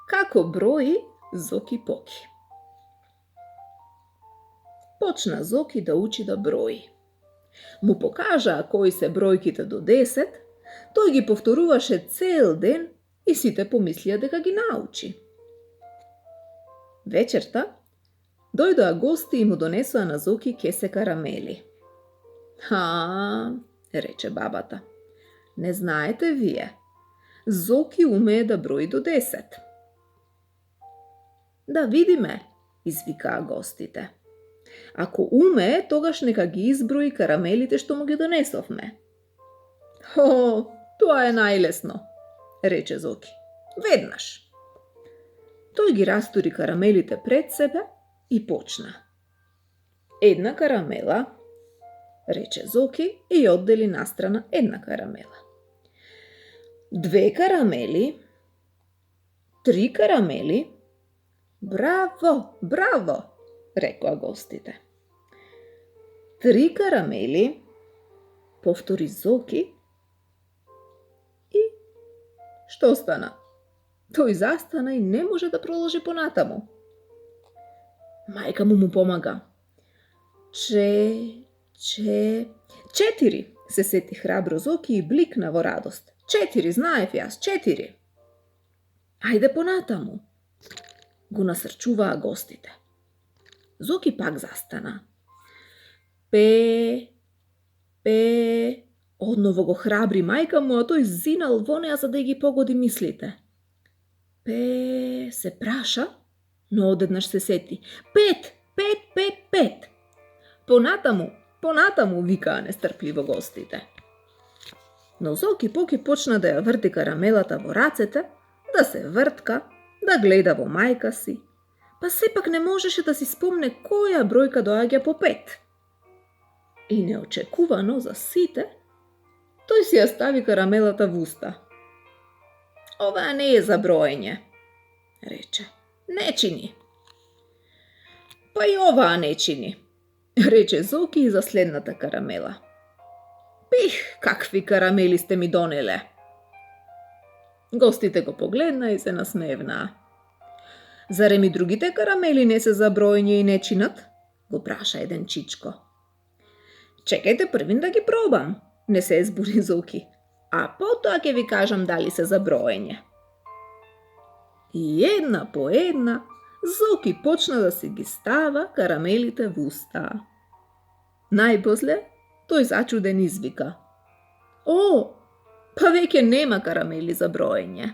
Како брои Зоки Поки. Почна Зоки да учи да брои. Му покажаа кои се бројките до 10, тој ги повторуваше цел ден и сите помислија дека ги научи. Вечерта дојдоа гости и му донесоа на Зоки кесе карамели. Рече бабата, не знаете вие, Зоки умее да брои до 10. Да видиме, извикаа гостите. Ако умее, тогаш нека ги изброи карамелите што му ги донесовме. Тоа е најлесно, рече Зоки. Веднаш. Тој ги растури карамелите пред себе и почна. Една карамела, рече Зоки и оддели настрана една карамела. 2 карамели, 3 карамели. Браво, браво, рекоа гостите. 3 карамели, повтори Зоки и што стана? Тој застана и не може да продолжи понатаму. Мајка му помага. 4, се сети храбро Зоки и бликна во радост. 4, знаев јас, 4. Ајде понатаму. Го насрчуваа гостите. Зоки пак застана. 5, одново го храбри мајка му, а тој зинал во неа за да ги погоди мислите. 5, се праша, но одеднаш се сети. 5. Понатаму, викаа нестрпливо гостите. Но Зоки Поки почна да ја врти карамелата во рацете, да се вртка, да гледа во мајка си, па сепак не можеше да си спомне која бројка доаѓа по 5. И неочекувано за сите, тој си ја стави карамелата во уста. Ова не е за броење, рече. Не чини. Па и оваа не чини, рече Зоки и за следната карамела. Пих, какви карамели сте ми донеле. Гостите го погледна и се насмевнаа. Зарем и другите карамели не се за броење и не чинат? Го праша еден чичко. Чекајте првин да ги пробам, не се збури Зоки, а потоа ќе ви кажам дали се за броење. И една по една Зоки почна да си ги става карамелите во уста. Најпосле тој зачуден извика. Па веќе нема карамели за броење.